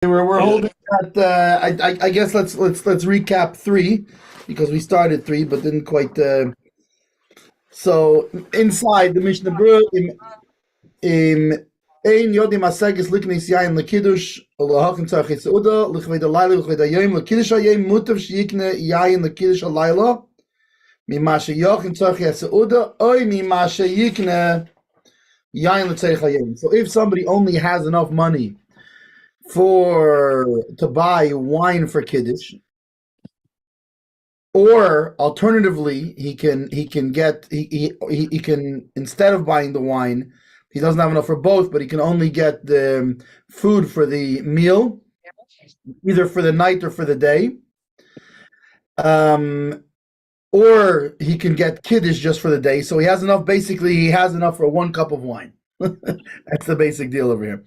We're holding at. I guess let's recap 3 because we started 3 but didn't quite. So inside the Mishna Berura im ein yodim asegis liknis yain lekiddush Hakohen Katz Yehuda lichvei dalayla lichvei dayom lekiddush hayom mutav sheyikne yain lekiddush halayla mima sheyochim tzarich Yehuda oy mima sheyikne yain letzarich hayom. So if somebody only has enough money to buy wine for Kiddush, or alternatively, he can instead of buying the wine, he doesn't have enough for both, but he can only get the food for the meal, either for the night or for the day. Or he can get Kiddush just for the day. So he has enough. Basically, he has enough for 1 cup of wine. That's the basic deal over here.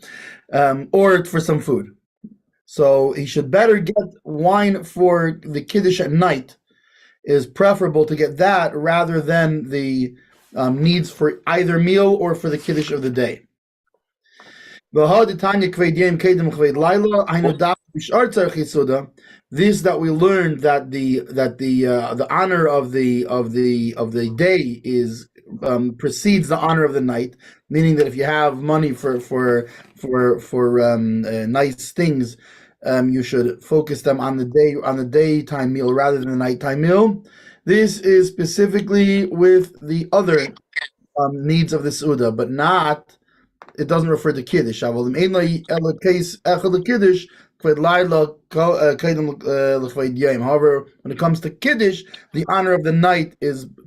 Or for some food. So he should better get wine for the Kiddush at night. Is preferable to get that rather than the needs for either meal or for the Kiddush of the day. This that we learned that the honor of the day is precedes the honor of the night, meaning that if you have money for nice things, you should focus them on the daytime meal rather than the nighttime meal. This is specifically with the other needs of the Suda, but not. It doesn't refer to Kiddush. However, when it comes to Kiddush, the honor of the night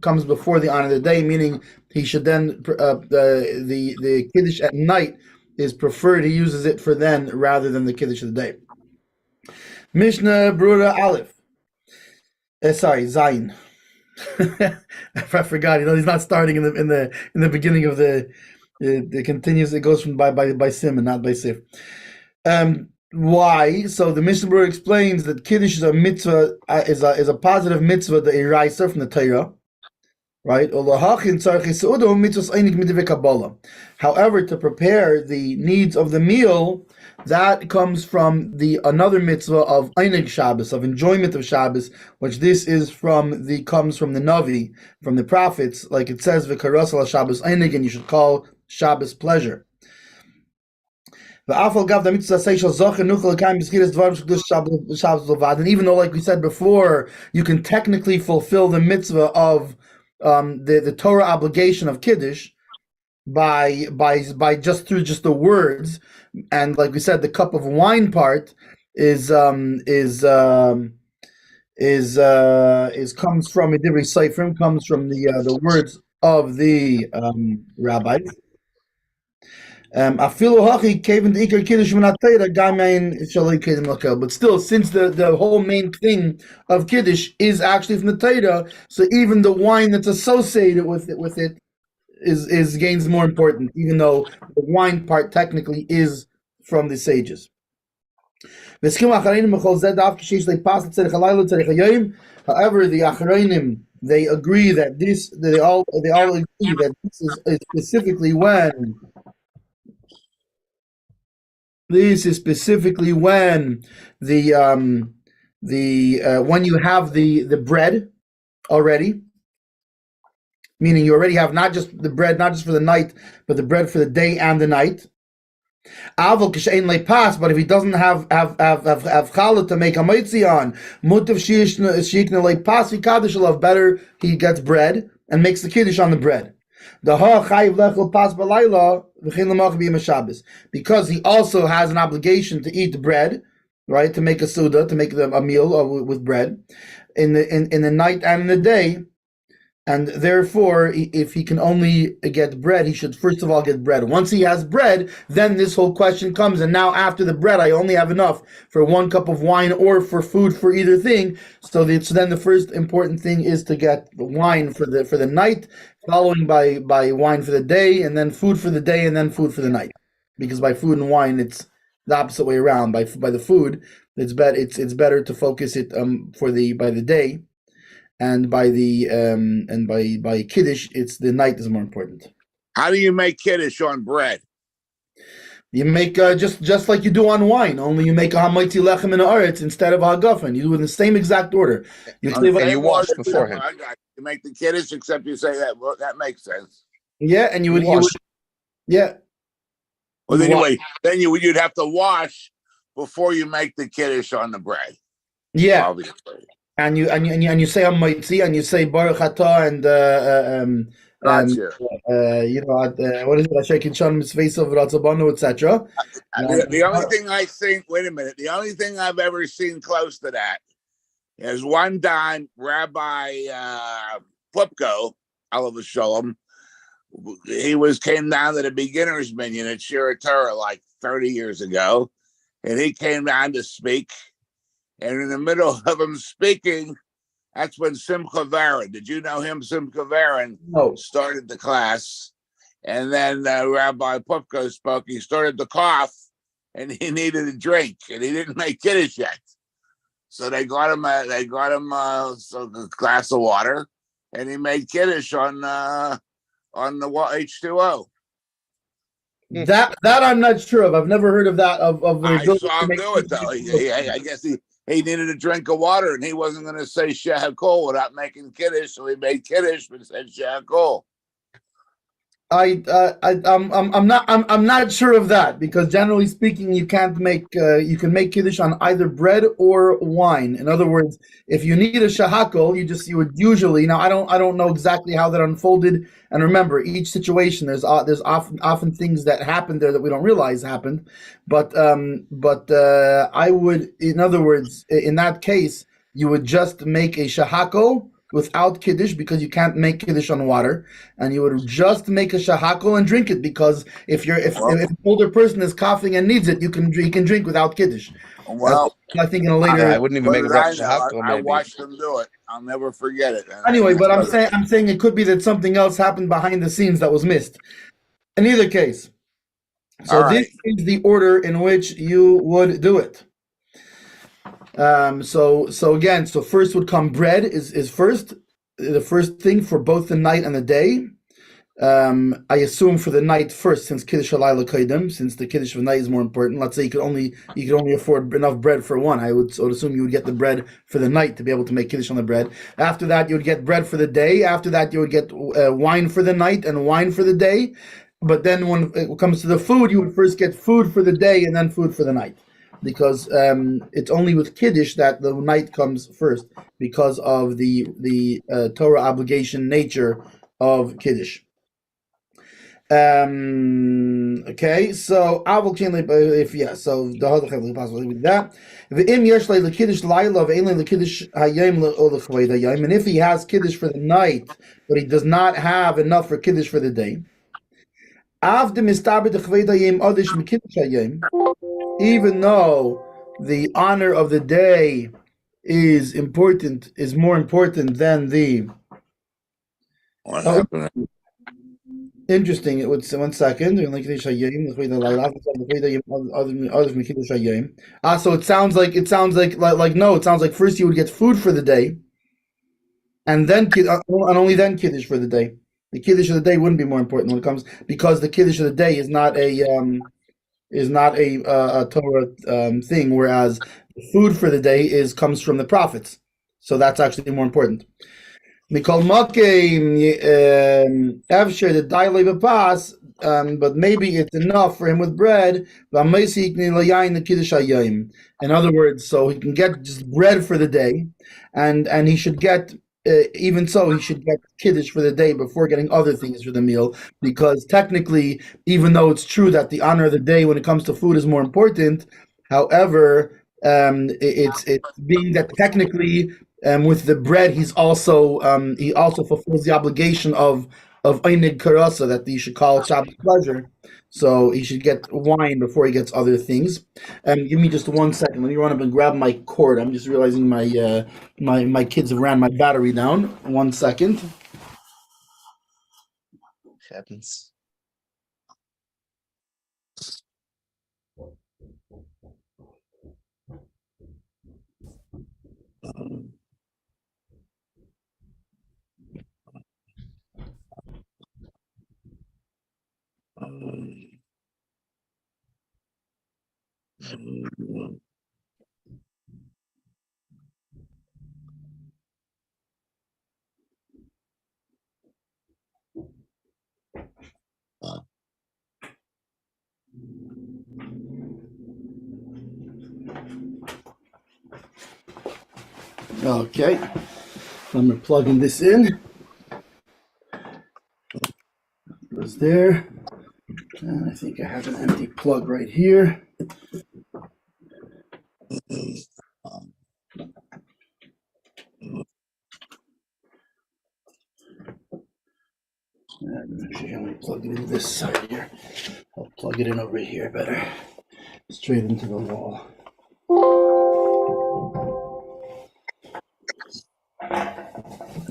comes before the honor of the day, meaning he should then the Kiddush at night is preferred. He uses it for then rather than the Kiddush of the day. Mishna Berura Aleph. Zayin. I forgot. He's not starting in the beginning of the. It continues. It goes from by sim and not by sif. Why? So the Mishnah Berura explains that Kiddush is a mitzvah, is a positive mitzvah, the Iraisa from the Torah, right? However, to prepare the needs of the meal, that comes from another mitzvah of Einig Shabbos, of enjoyment of Shabbos, which comes from the Navi, from the prophets, like it says, V'karas ala Shabbos Einig, and you should call Shabbos pleasure. And even though, like we said before, you can technically fulfill the mitzvah of the Torah obligation of Kiddush by just through the words, and like we said, the cup of wine part is comes from a Divrei Seifrim, comes from the words of the rabbis. But still, since the whole main thing of Kiddush is actually from the Torah, so even the wine that's associated with it is gains more important, even though the wine part technically is from the sages. However, the Achronim, they agree that they all agree that this is specifically when. This is specifically when when you have the bread already, meaning you already have not just the bread, not just for the night, but the bread for the day and the night. But if he doesn't have challah to make a mitzi on, better he gets bread and makes the kiddush on the bread. Because he also has an obligation to eat the bread, right? To make a suda, to make a meal with bread in the night and in the day. And therefore, if he can only get bread, he should first of all get bread. Once he has bread, then this whole question comes. And now after the bread, I only have enough for 1 cup of wine or for food for either thing. So then the first important thing is to get wine for the night, following by wine for the day, and then food for the day, and then food for the night. Because by food and wine, it's the opposite way around. By the food, it's better to focus it by the day. And by Kiddush, it's the night is more important. How do you make Kiddush on bread? You make just like you do on wine, only you make a hamaitzi lechem in aretz instead of hagafen. You do it in the same exact order. You wash beforehand. You make the kiddush, except you say that. Well, that makes sense. Yeah, and you would yeah. Well, anyway, then you'd have to wash before you make the kiddush on the bread. Yeah, obviously. And you say hamaitzi, and you say baruch atah, and Gotcha. what is it? Asher Shan Mitzvah Ratzabanu, etc. The only thing I think, wait a minute, the only thing I've ever seen close to that is one time Rabbi Flipko, Alav Shalom, he came down to the beginner's minion at Shira Torah like 30 years ago, and he came down to speak, and in the middle of him speaking, that's when Simcha Varan, did you know him? Simcha Varan started the class, and then Rabbi Pupko spoke. He started to cough, and he needed a drink, and he didn't make Kiddush yet. So they got him a glass of water, and he made Kiddush on the H2O. That I'm not sure of. I've never heard of that. I saw him do it though. I guess he needed a drink of water, and he wasn't going to say Shehakol without making Kiddush, so he made Kiddush but said Shehakol. I'm not sure of that, because generally speaking, you can make Kiddush on either bread or wine. In other words, if you need a shahakol, you would usually, now I don't know exactly how that unfolded. And remember, each situation there's often things that happen there that we don't realize happened. But I would, in other words, in that case, you would just make a shahakol without Kiddush, because you can't make Kiddush on water, and you would just make a shahakol and drink it, because if an older person is coughing and needs it, you can drink without Kiddush. Well, I think in a later, I wouldn't even make a shahakol. I watched them do it. I'll never forget it. Anyway, but I'm saying it could be that something else happened behind the scenes that was missed. In either case, so this is the order in which you would do it. So first would come bread is first, the first thing for both the night and the day. I assume for the night first, since Kiddush Halayla Kaidim, since the Kiddush of the night is more important. Let's say you could only afford enough bread for one. I would assume you would get the bread for the night to be able to make Kiddush on the bread. After that, you would get bread for the day. After that, you would get wine for the night and wine for the day. But then when it comes to the food, you would first get food for the day and then food for the night, because it's only with Kiddush that the night comes first, because of the Torah obligation nature of Kiddush. Okay, so I will change so the other possibly with that. And if he has Kiddush for the night, but he does not have enough for Kiddush for the day, even though the honor of the day is more important than the. What happened? Interesting. It would 1 second. So it sounds like no. It sounds like first you would get food for the day, and then and only then Kiddush for the day. The Kiddush of the day wouldn't be more important when it comes, because the Kiddush of the day is not a Torah thing, whereas the food for the day comes from the prophets. So that's actually more important. Mikol Makim Evsher the Leib pass, but maybe it's enough for him with bread. In other words, so he can get just bread for the day, and he should get. Even so, he should get Kiddush for the day before getting other things for the meal, because technically, even though it's true that the honor of the day when it comes to food is more important, however, it's being that technically, with the bread, he also fulfills the obligation of Einig Karasa, that you should call it Shabbos pleasure. So he should get wine before he gets other things. Give me just 1 second. Let me run up and grab my cord. I'm just realizing my kids have ran my battery down. 1 second. Happens. Okay, I'm plugging this in. Goes there, and I think I have an empty plug right here. Actually, I'm going to plug it in this side here. I'll plug it in over here better. Straight into the wall.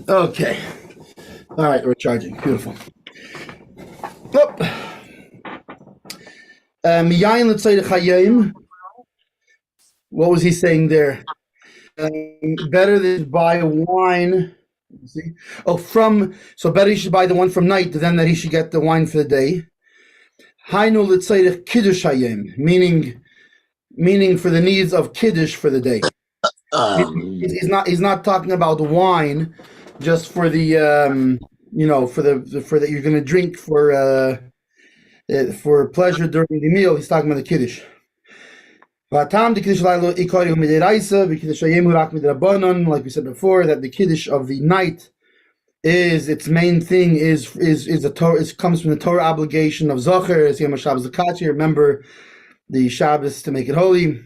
Okay. All right, we're charging. Beautiful. Up. What was he saying there? Better than buy wine. See? So better he should buy the one from night than that he should get the wine for the day. Hainu l'tzayich kiddush hayim, meaning for the needs of kiddush for the day. He's not talking about wine just for the for that you're going to drink for pleasure during the meal. He's talking about the kiddush. Like we said before, that the kiddush of the night is its main thing is a Torah. It comes from the Torah obligation of Zocher, as Yom Shabbos Zakati. Remember the Shabbos to make it holy.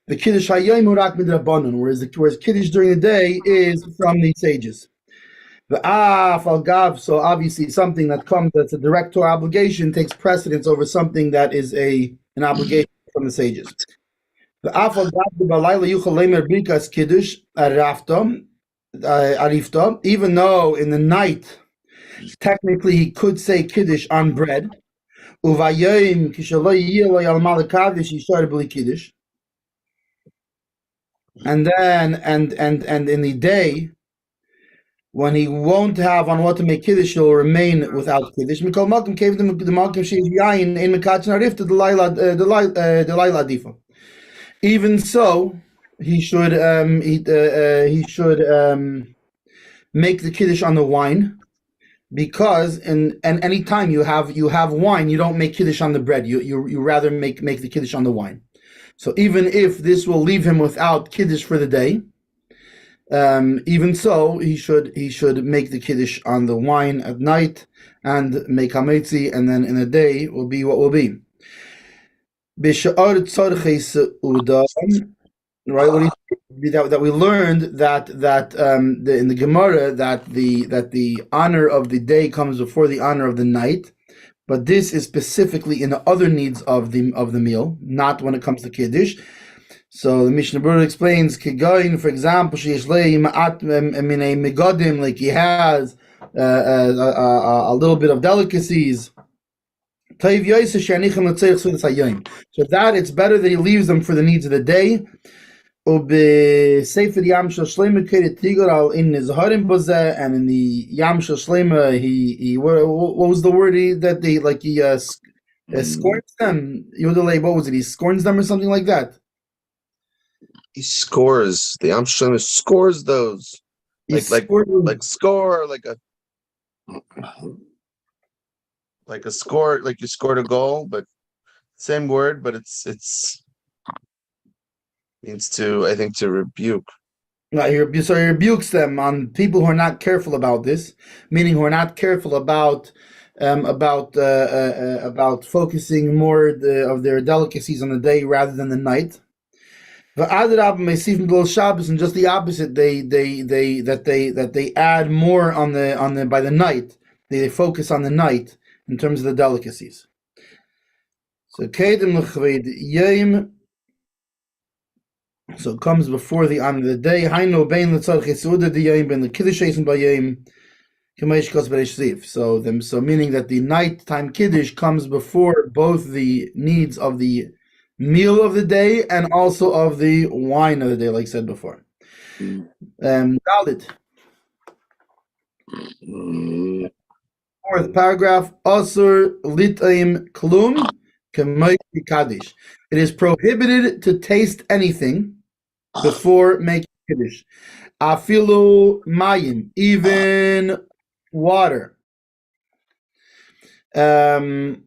The kiddush hayom hurak midrabanan, whereas kiddush during the day is from the sages. The al gav, so obviously something that's a direct Torah obligation takes precedence over something that is an obligation from the sages. The al gav b'alayla yuchal lemer brikas kiddush arifta, even though in the night technically he could say kiddush on bread. Uvayim kishaloi yiloi al malakavish yishar b'li kiddush. And then and in the day, when he won't have on what to make kiddush, he'll remain without kiddush. Mikol malkim gave them the malkim sheish yayin in mekatzin arif the laila difa. Even so, he should make the kiddush on the wine, because and any time you have wine, you don't make kiddush on the bread. You rather make the kiddush on the wine. So even if this will leave him without kiddush for the day, even so, he should make the kiddush on the wine at night and make hametzi, and then in the day will be what will be. Right? That we learned that in the Gemara that the honor of the day comes before the honor of the night. But this is specifically in the other needs of the meal, not when it comes to kiddush. So the Mishnah Berura explains, Kigayin, for example, like he has a little bit of delicacies. So that it's better that he leaves them for the needs of the day. And in the Yam Shel Shlema, he what was the word he scorns them? Yehuda Leib, what was it? He scorns them or something like that. He scores. The Yam Shel Shlema scores those. Like score, like a score, like you scored a goal, but same word, but it's means to rebuke. So he rebukes them on people who are not careful about this, meaning who are not careful about focusing more of their delicacies on the day rather than the night. And just the opposite, they add more on the by the night. They focus on the night in terms of the delicacies. So it comes before the honor of the day. So meaning that the nighttime kiddush comes before both the needs of the meal of the day and also of the wine of the day, like I said before. Dalit. Fourth paragraph. Asur litaim klum k'may kaddish. It is prohibited to taste anything before making kiddush. Afilu mayim, even water. And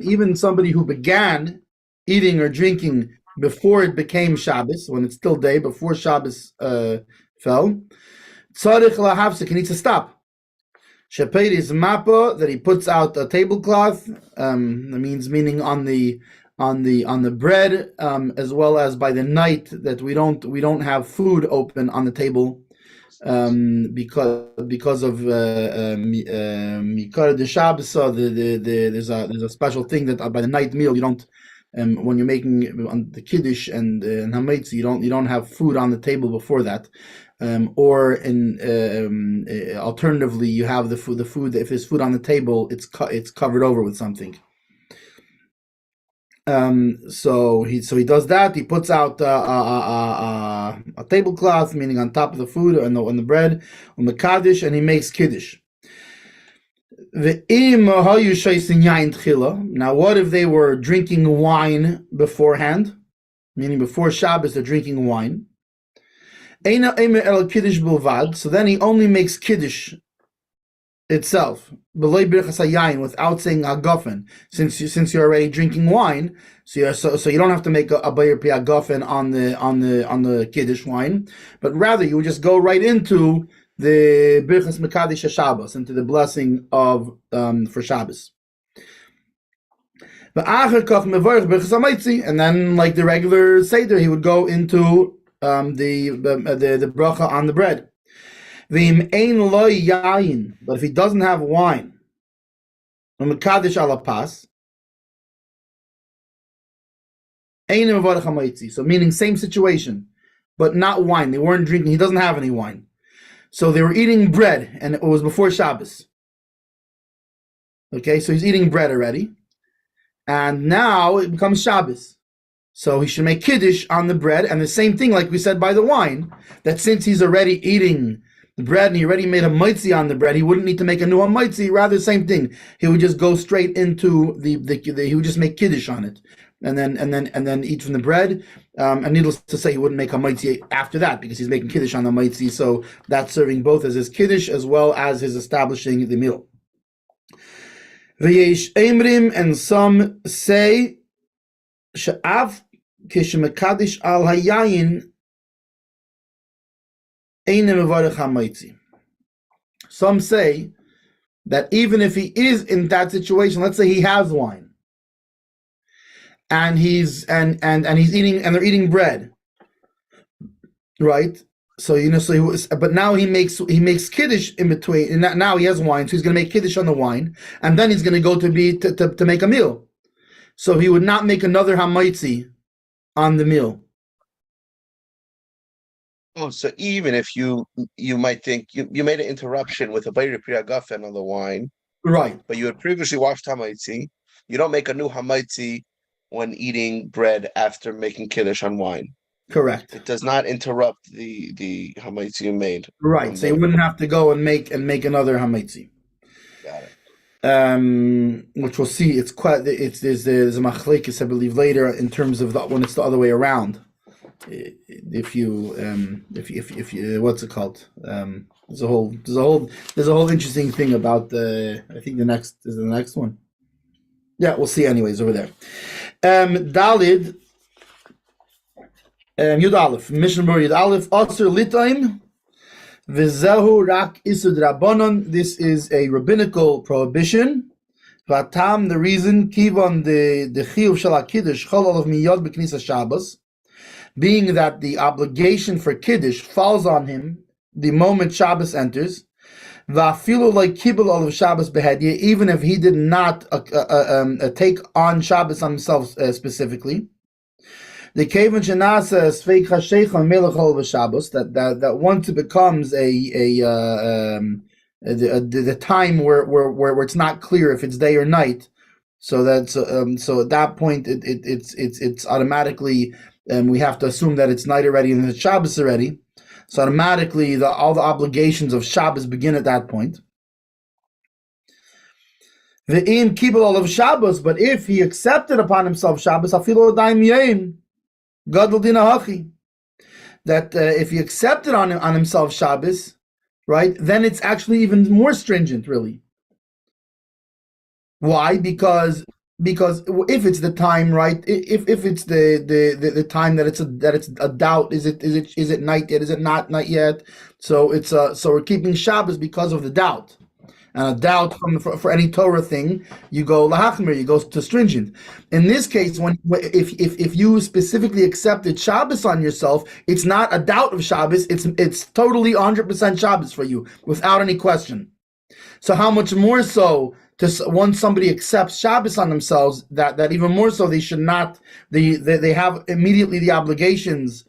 even somebody who began eating or drinking before it became Shabbos, when it's still day, before Shabbos fell, he needs to stop. Shaped is mappa, that he puts out a tablecloth. That meaning on the bread, as well as by the night, that we don't have food open on the table, because of Mikar de Shabbos. So there's a special thing that by the night meal you don't, when you're making on the kiddush and hametz, you don't have food on the table before that. Or alternatively, you have the food. If there's food on the table, it's covered over with something. So he does that. He puts out a tablecloth, meaning on top of the food and on the bread, on the kaddish, and he makes kiddush. Now, what if they were drinking wine beforehand, meaning before Shabbos they're drinking wine? So then he only makes kiddush itself, without saying hagafen, since you're already drinking wine, so you don't have to make a bayir pi hagafen on the kiddush wine, but rather you would just go right into the birchas mekadesh Shabbos, into the blessing of for Shabbos. And then, like the regular seder, he would go into the bracha on the bread. But if he doesn't have wine, so meaning same situation, but not wine. They weren't drinking. He doesn't have any wine. So they were eating bread, and it was before Shabbos. Okay, so he's eating bread already. And now it becomes Shabbos. So he should make kiddush on the bread, and the same thing like we said by the wine, that since he's already eating the bread and he already made a mitzi on the bread, he wouldn't need to make a new mitzi. Rather, the same thing. He would just go straight into the he would just make kiddush on it, and then eat from the bread. And needless to say, he wouldn't make a mitzi after that because he's making kiddush on the mitzi. So that's serving both as his kiddush as well as his establishing the meal. V'yesh emrim, and some say she'av kishemekadish al hayayin einem mevarech hamitzi. Some say that even if he is in that situation, let's say he has wine, and he's eating, and they're eating bread, right? So but now he makes kiddush in between, and now he has wine, so he's going to make kiddush on the wine, and then he's going to go to make a meal. So he would not make another hamaitzi on the meal. Oh, so even if you might think you made an interruption with a bayir pri hagafen on the wine, right? But you had previously washed hamaitzi. You don't make a new hamaitzi when eating bread after making kiddush on wine. Correct. It does not interrupt the hamaitzi you made. Right. So you wouldn't have to go and make another hamaitzi. Got it. Which we'll see. There's a machlekes, I believe, later in terms of when it's the other way around. If you what's it called? There's a whole interesting thing about I think the next one. Yeah, we'll see anyways over there. Dalid. Yud Aleph, Mishna Yud Aleph, Aser Litaim, V'zehu Rak Isud Rabbanon. This is a rabbinical prohibition. Vatam, the reason, Kivan the Chiyuv Shel HaKiddush Chol Olav Miyad B'Knisa Shabbos, being that the obligation for Kiddush falls on him the moment Shabbos enters. Va'afilu like Kibbul Olav Shabbos Behedye, even if he did not take on Shabbos on himself specifically. The Kavan Shanasa Sveik Hasheichon Melechol v'Shabbos, that once it becomes the time where it's not clear if it's day or night, so at that point it's automatically we have to assume that it's night already and it's Shabbos already. So automatically all the obligations of Shabbos begin at that point. Ve'im kibul of Shabbos, but if he accepted upon himself Shabbos, afilu daim yaim gadol din hachi. That if he accepted on himself Shabbos, right, then it's actually even more stringent, really. Why? Because if it's the time, right? If it's the time that it's a doubt, is it night yet? Is it not night yet? So it's so we're keeping Shabbos because of the doubt, and a doubt for any Torah thing, you go lahachmir, you go to stringent. In this case, if you specifically accepted Shabbos on yourself, it's not a doubt of Shabbos. It's totally 100% Shabbos for you without any question. So how much more so once somebody accepts Shabbos on themselves, that even more so they should not, they have immediately the obligations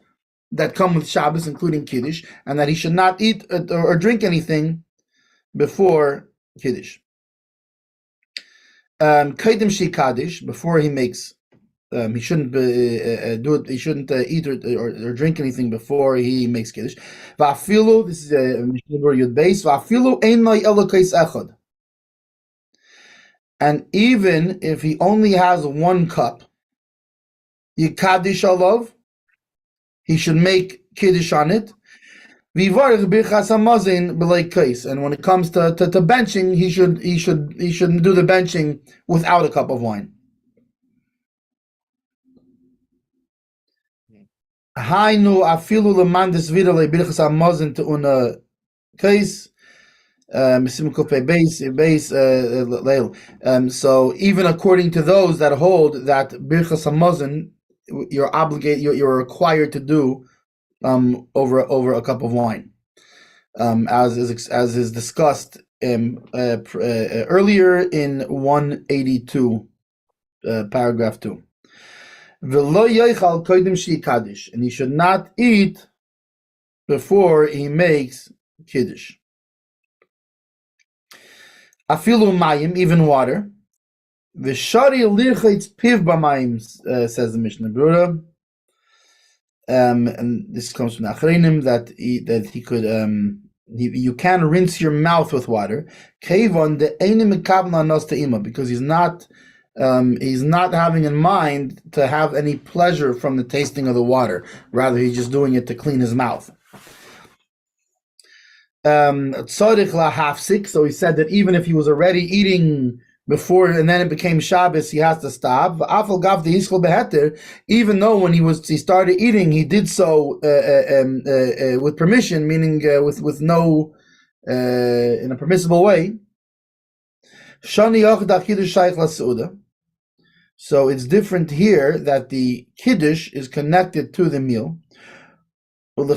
that come with Shabbos, including Kiddush, and that he should not eat or drink anything before Kiddush. Kaidim shi Kaddish, before he makes, he shouldn't do it. He shouldn't eat or drink anything before he makes Kiddush. Va'afilu, this is Mishna Yud Beis. Va'afilu ein lo elokais echad. And even if he only has one cup, Yikadish alav, he should make Kiddush on it. Vivarich birchas hamazon b'lei kais. And when it comes to benching, he should do the benching without a cup of wine. Hainu afilu lemandis vidale birchas hamazon to una kais. So even according to those that hold that birchas hamazon, you're required to do over a cup of wine, as is discussed earlier in 182, paragraph 2. And he should not eat before he makes kiddush. Afilu mayim, even water. V'shari lirchaitz piv b'mayim, says the Mishna Berura. And this comes from the Achreinim that he could you can rinse your mouth with water. Kevon de einim mekavna nos te'ima, because he's not having in mind to have any pleasure from the tasting of the water. Rather, he's just doing it to clean his mouth. Tzarich lahafsik, so he said that even if he was already eating before and then it became Shabbos, he has to stop. Even though when he started eating, he did so with permission, meaning with no in a permissible way. So it's different here that the kiddush is connected to the meal. And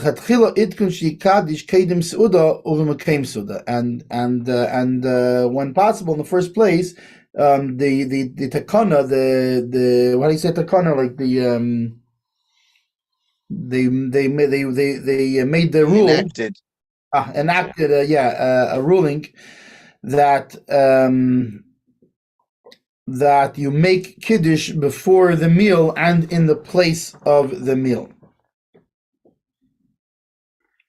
when possible, in the first place, the takana, the what do you say takana, like they made the rule enacted a ruling that that you make kiddush before the meal and in the place of the meal.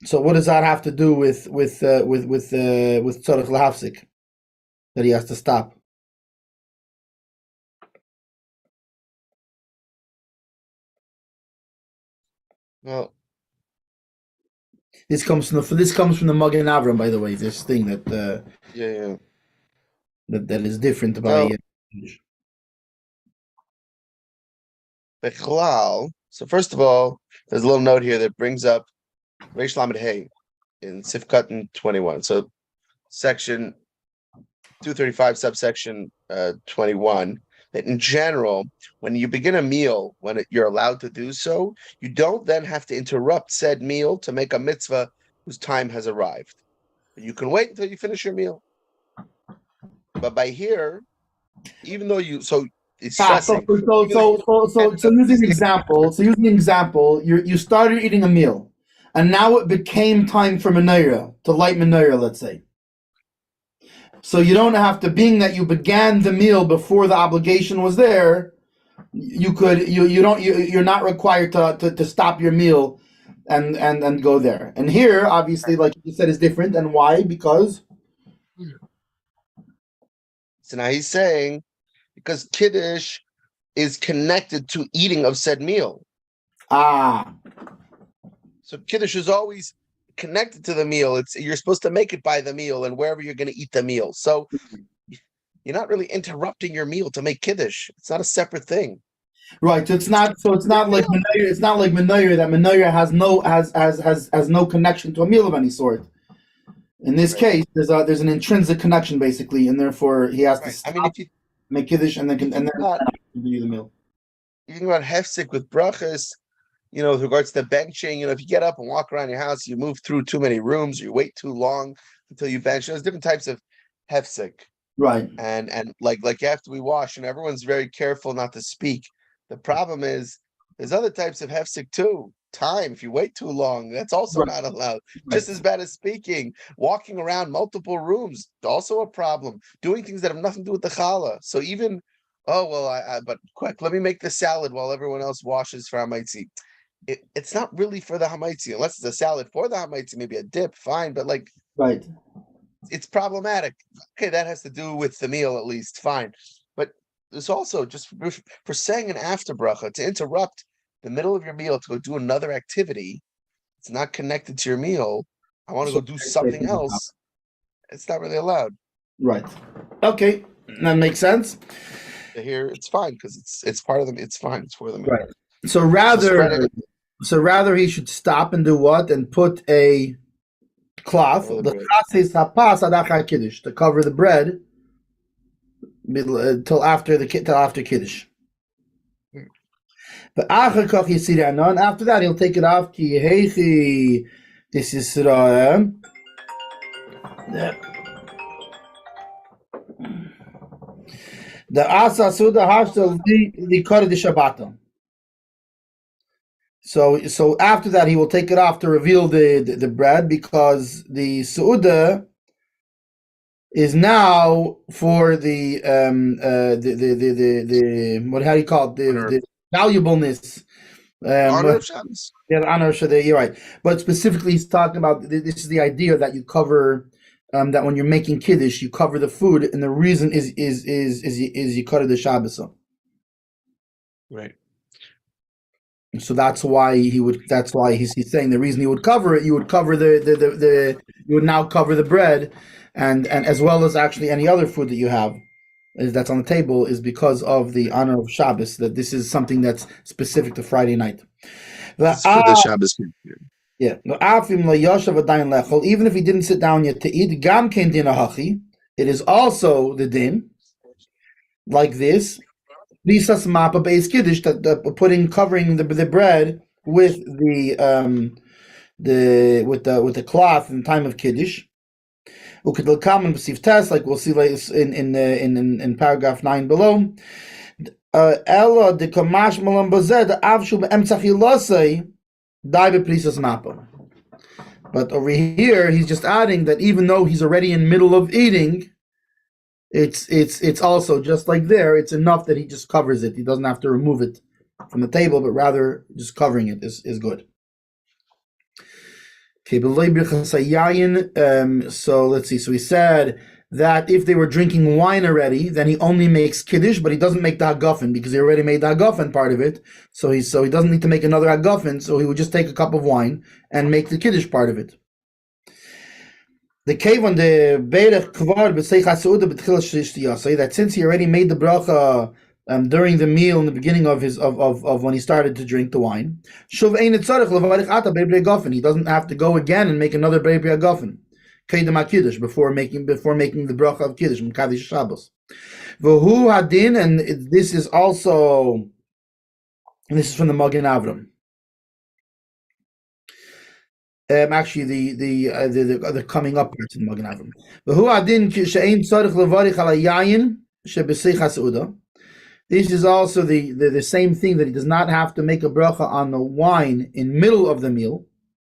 So what does that have to do with tzorich lahafsik, that he has to stop? Well, this comes from the Magen Avram, by the way. This thing that that is different by. So first of all, there's a little note here that brings up Reish Lamed Hey in Sifkat 21. So section 235, subsection 21, that in general, when you begin a meal, when you're allowed to do so, you don't then have to interrupt said meal to make a mitzvah whose time has arrived. You can wait until you finish your meal. But by here, even though it's stressing. So using example, you started eating a meal. And now it became time for menorah, to light menorah, let's say. So you don't have to, being that you began the meal before the obligation was there, you're not required to stop your meal and go there. And here, obviously, like you said, is different. And why? Because So now he's saying, because Kiddush is connected to eating of said meal. So Kiddush is always connected to the meal. You're supposed to make it by the meal and wherever you're going to eat the meal. So you're not really interrupting your meal to make Kiddush. It's not a separate thing. Right. So it's not like Menorah. It's not like Menorah, that Menorah has no connection to a meal of any sort. In this case, there's an intrinsic connection basically, and therefore he has to stop, if you make Kiddush and then give you the meal. You think about hefsek with brachas, with regards to benching. If you get up and walk around your house, you move through too many rooms, you wait too long until you bench. There's different types of hefsek. Right. And like after we wash, and everyone's very careful not to speak. The problem is there's other types of hefsek too. Time, if you wait too long, that's also not allowed. Just as bad as speaking. Walking around multiple rooms, also a problem. Doing things that have nothing to do with the challah. So even, but quick, let me make the salad while everyone else washes for hamaitzi. It's not really for the hamaitzi, unless it's a salad for the hamaitzi, maybe a dip, fine, but it's problematic. Okay, that has to do with the meal at least, fine. But there's also, just for saying an after bracha, to interrupt the middle of your meal to go do another activity, it's not connected to your meal. I want to go do something else. It's not really allowed. Right. Okay, that makes sense. Here, it's fine because it's part of them. It's fine. It's for them. Right. So rather he should stop and do what? And put a cloth, to cover the bread till after Kiddush. But after that, he'll take it off. This is the Asa Suda Hashtal the Kodesh Shabbat. So after that, he will take it off to reveal the bread, because the Suda is now for the what, how do you call it, the valuableness. Honor of Shabbos. Yeah, the honor of Shabbos. You're right. But specifically, he's talking about, this is the idea that you cover, that when you're making Kiddush, you cover the food, and the reason is you cover the Shabbos. Right. So that's why he's saying the reason he would cover it, you would cover you would now cover the bread, and as well as actually any other food that you have that's on the table, is because of the honor of Shabbos, that this is something that's specific to Friday night. It's for the Shabbos. Yeah. Even if he didn't sit down yet to eat, gam kein din hachi, it is also the din, like this. Lisas mapa beis kiddush, covering the bread with the cloth in time of kiddush. Like we'll see in paragraph 9 below. But over here, he's just adding that even though he's already in middle of eating, it's also just like there. It's enough that he just covers it. He doesn't have to remove it from the table, but rather just covering it is good. So let's see. So he said that if they were drinking wine already, then he only makes Kiddush, but he doesn't make the Hagafen, because he already made the Hagafen part of it. So he doesn't need to make another Hagafen, so he would just take a cup of wine and make the Kiddush part of it. The cave on the Beirech Kvar that since he already made the bracha during the meal in the beginning of when he started to drink the wine, he doesn't have to go again and make another Beirech Hagafen before making the bracha of Kiddush from Kaddish Shabbos. V'hu hadin, and this is from the Magen Avram. Actually, the coming up parts in the Magen Avram. V'hu hadin she'ein tzarich levarich al hayayin sheb'seichas seuda. This is also the same thing, that he does not have to make a bracha on the wine in middle of the meal,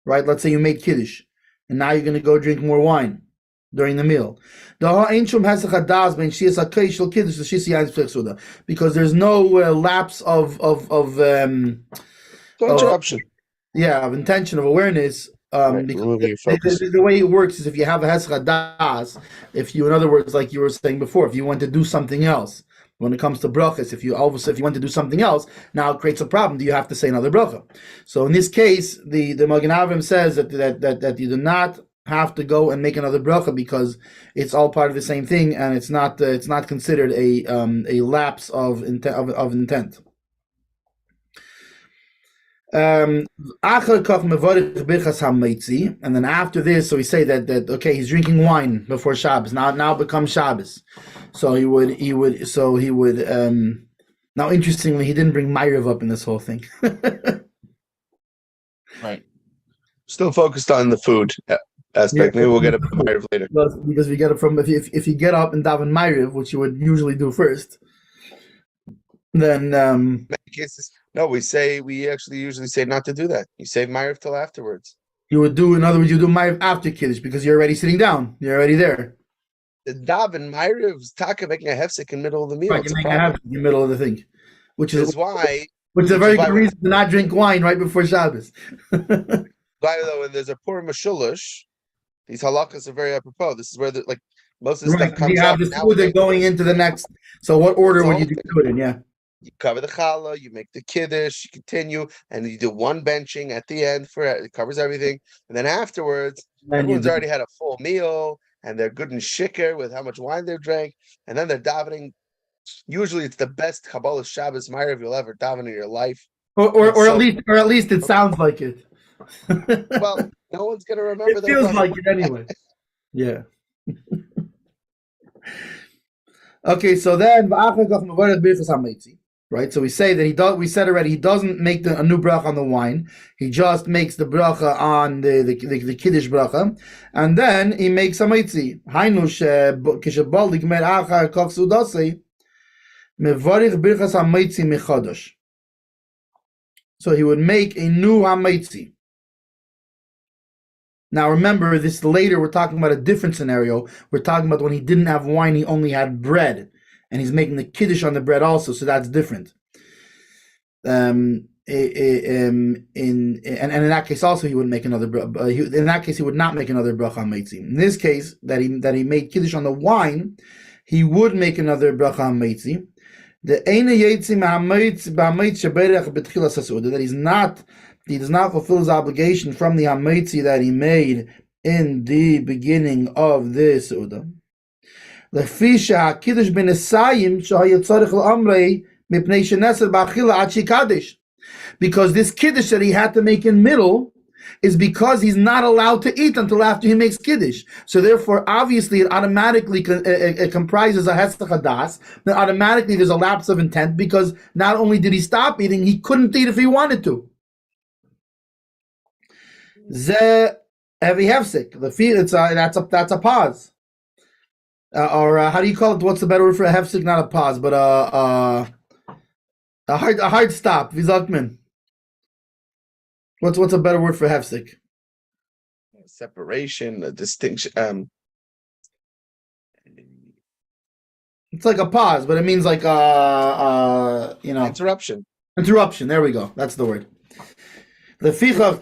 right? Let's say you made Kiddush, and now you're going to go drink more wine during the meal. Because there's no lapse of interruption. Of intention, of awareness Right, because removing your focus. the way it works is if you have a hesed das, if you, in other words, like you were saying before, if you want to do something else, when it comes to brachas, if you want to do something else, now it creates a problem. Do you have to say another bracha? So in this case, the Magen Avraham says that you do not have to go and make another bracha because it's all part of the same thing, and it's not considered a lapse of intent. And then after this, so we say that okay, he's drinking wine before Shabbos. Now becomes Shabbos. So he would. Now, interestingly, he didn't bring Ma'ariv up in this whole thing. Right. Still focused on the food aspect. Maybe we'll get up to Ma'ariv later. Because we get it from if you get up and daven Ma'ariv, which you would usually do first, then in many cases, no, we actually usually say not to do that. You save Ma'ariv till afterwards. You would do, in other words, you do Ma'ariv after Kiddush because you're already sitting down. You're already there. The daven Ma'ariv's taka making a hefsek in the middle of the meal. Right, you're making a hefsek in the middle of the thing, which is why. Which is a very good reason to not drink wine right before Shabbos. By the way, when there's a Purim Mashulish, these halakas are very apropos. This is where most of the stuff comes you have up. this food they're going into the next. So what order would you do it in? Yeah. You cover the challah, you make the kiddush, you continue, and you do one benching at the end it covers everything. And then afterwards, everyone's already had a full meal, and they're good and shikr with how much wine they've drank, and then they're davening. Usually, it's the best Kabbalah Shabbos Ma'ariv you'll ever daven in your life. Or at least it sounds like it. Well, no one's gonna remember. It feels like it anyway. Yeah. Okay, so then right? So we say that we said already he doesn't make a new bracha on the wine. He just makes the bracha on the kiddush bracha, and then he makes a maitzi. So he would make a new hamaitzi. Now remember, this later we're talking about a different scenario. We're talking about when he didn't have wine, he only had bread, and he's making the kiddush on the bread also, so that's different. In that case also he would make another. In that case he would not make another bracha hamaitzi. In this case that he made kiddush on the wine, he would make another bracha hamaitzi. The that he does not fulfill his obligation from the hamaitzi that he made in the beginning of the seudah. Because this kiddush that he had to make in middle is because he's not allowed to eat until after he makes kiddush. So therefore, obviously, it automatically it comprises a hesed hadas. Then automatically there's a lapse of intent because not only did he stop eating, he couldn't eat if he wanted to. Ze heavy hefsek. The feet. That's a pause. Or how do you call it? What's the better word for a hefsek? Not a pause, but a hard stop. Wie sagt man? What's a better word for hefsek? Separation, a distinction. It's like a pause, but it means like interruption. Interruption. There we go. That's the word. Therefore,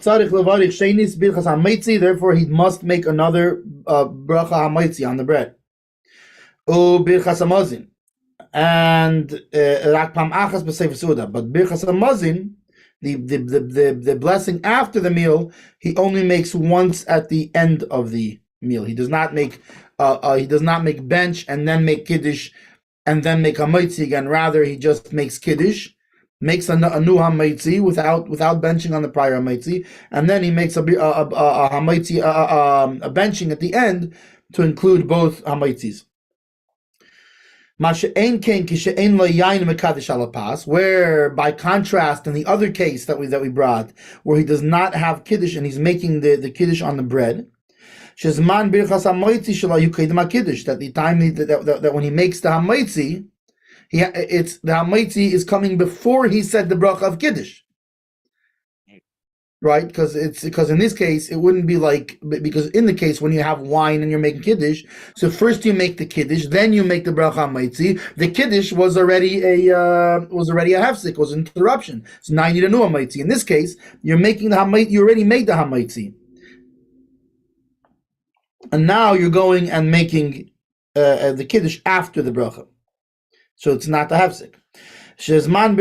he must make another bracha hamaitzi on the bread. And but birchas hamazon, the blessing after the meal, he only makes once at the end of the meal. He does not make bench and then make kiddush and then make hamaitzi again. Rather, he just makes kiddush, makes a new hamaitzi without benching on the prior hamaitzi, and then he makes a hamaitzi a benching at the end to include both hamaitzis. Where, by contrast, in the other case that we brought, where he does not have kiddush and he's making the kiddush on the bread, that the time that when he makes the hamaitzi, the hamaitzi is coming before he said the bracha of kiddush. Right, because in this case it wouldn't be because in the case when you have wine and you're making kiddush, so first you make the kiddush, then you make the bracha hamaitzi. The kiddush was already a hefsek, was an interruption. So now you need a new hamaitzi. In this case, you're making the hamaitzi. You already made the hamaitzi, and now you're going and making the kiddush after the bracha, so it's not a hefsek. And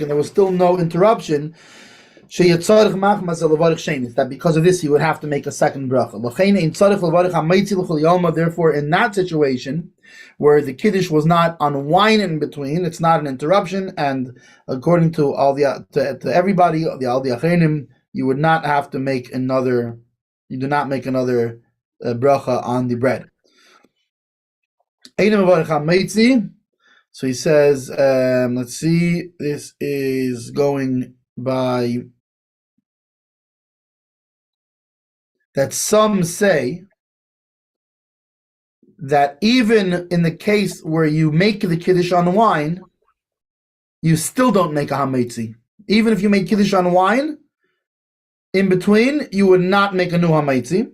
there was still no interruption. That because of this he would have to make a second bracha. Therefore, in that situation where the kiddush was not on wine in between, it's not an interruption, and according to all the to everybody, all the achenim, you would not have to make another. You do not make another bracha on the bread. So he says, let's see, this is going by that some say that even in the case where you make the kiddush on wine, you still don't make a hametzi. Even if you make kiddush on wine, in between, you would not make a new hametzi.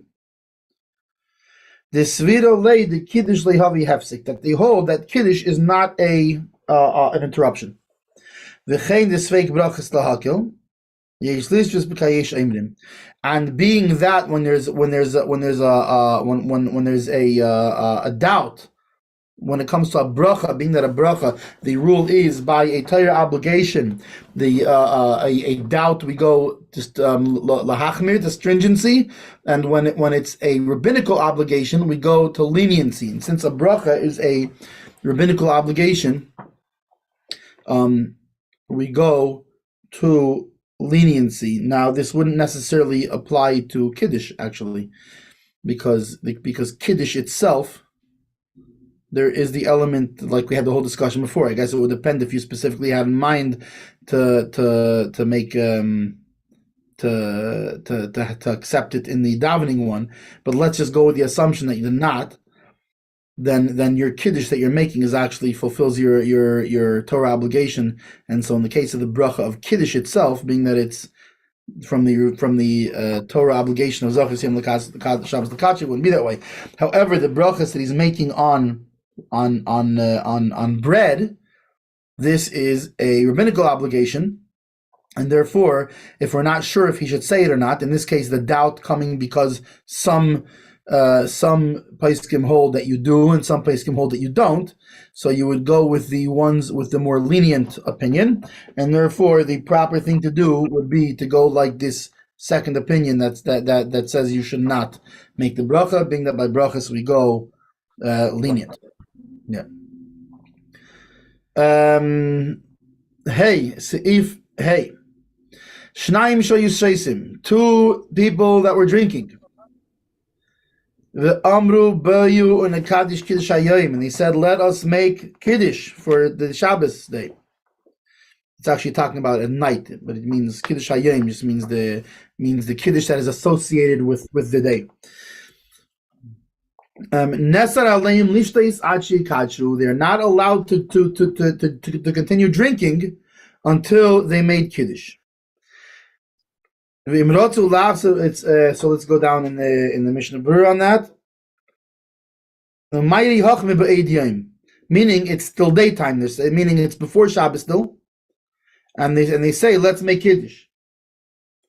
The sviro lei the kiddush lehavi hefsek, that they hold that kiddush is not an interruption. V'chein the sveik brachas lahakil. And being that when there's a doubt when it comes to a bracha, being that a bracha, the rule is by a Torah obligation, a doubt we go just lahachmir to stringency, and when it's a rabbinical obligation we go to leniency. And since a bracha is a rabbinical obligation, we go to leniency. Now, this wouldn't necessarily apply to Kiddush, actually, because Kiddush itself, there is the element, like we had the whole discussion before. I guess it would depend if you specifically had in mind to make to accept it in the davening one. But let's just go with the assumption that you did not. Then your kiddush that you're making is actually fulfills your Torah obligation, and so in the case of the bracha of kiddush itself, being that it's from the Torah obligation of Zachar Siyam Shabbos L'Kachi, it wouldn't be that way. However, the brachas that he's making on bread, this is a rabbinical obligation, and therefore, if we're not sure if he should say it or not, in this case, the doubt coming because some poskim hold that you do, and some poskim hold that you don't. So you would go with the ones with the more lenient opinion, and therefore the proper thing to do would be to go like this second opinion that says you should not make the bracha, being that by brachas we go lenient. Yeah. Hey, Seif. Hey, Shnaim Shoyusreisim. 2 people that were drinking. The Amru Bayu and Kaddish Kiddush Hayom, and he said, "Let us make Kiddush for the Shabbos day." It's actually talking about at night, but it means Kiddush Hayom just means the Kiddush that is associated with the day. Nesar Aleim Lishtais Achi Kachru. They're not allowed to continue drinking until they made Kiddush. So let's go down in the Mishnah Berura on that. Meaning it's still daytime. Meaning it's before Shabbos still, and they say let's make Kiddush.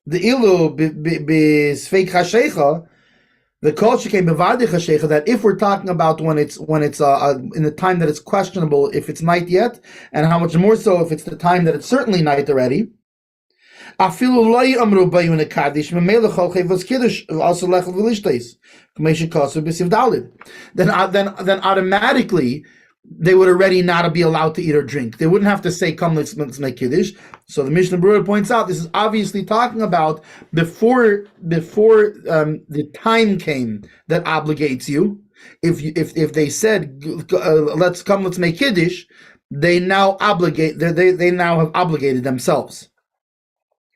The ilu b'sfeik hashecha, the culture came b'vadi hashecha, that if we're talking about when it's in the time that it's questionable if it's night yet, and how much more so if it's the time that it's certainly night already. Then automatically they would already not be allowed to eat or drink. They wouldn't have to say, "Come, let's make kiddush." So the Mishnah Berura points out this is obviously talking about before the time came that obligates you. If they said, let's make kiddush, they now obligate. They now have obligated themselves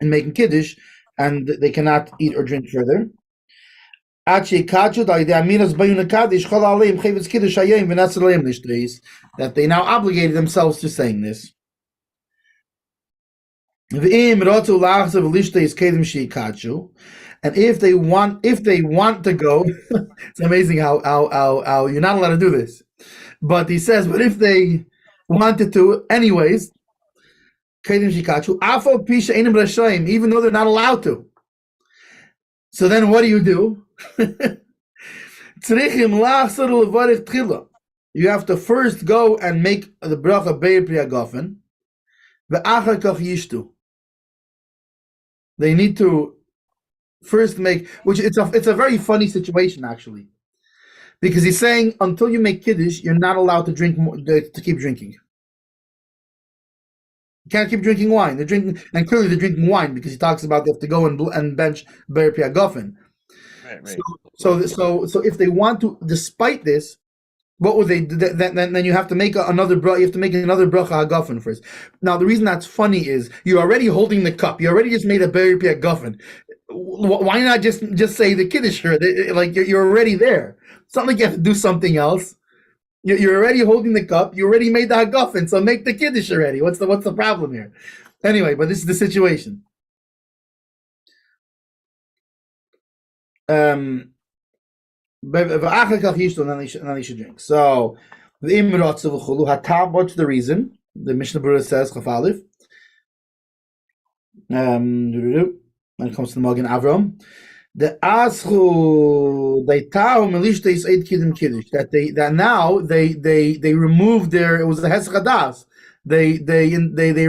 in making kiddush, and they cannot eat or drink further. That they now obligated themselves to saying this. And if they want to go, it's amazing how you're not allowed to do this. But he says, but if they wanted to, anyways, even though they're not allowed to. So then what do? You have to first go and make the bracha beir pri hagafen. Ve'achar kach yishtu. They need to first make, which it's a very funny situation actually, because he's saying until you make kiddush, you're not allowed to drink to keep drinking. You can't keep drinking wine. They're drinking, and clearly they're drinking wine because he talks about they have to go and bench beir pri hagafen. Right. So if they want to, despite this, what would they? Then you have to make another bracha. You have to make another bracha hagafen first. Now the reason that's funny is you're already holding the cup. You already just made a beir pri hagafen. Why not just say the kiddush here? Like you're already there. It's not like you have to do something else. You're already holding the cup. You already made the hagafen, so make the kiddush already. What's the problem here? Anyway, but this is the situation. And then they should drink. So the imratzu what's the reason? The Mishnah Berura says chafalif. When it comes to the Magen Avram, the aschu they tau melishtes eid kiddim kiddush that now they removed their, it was the hesach hadas. They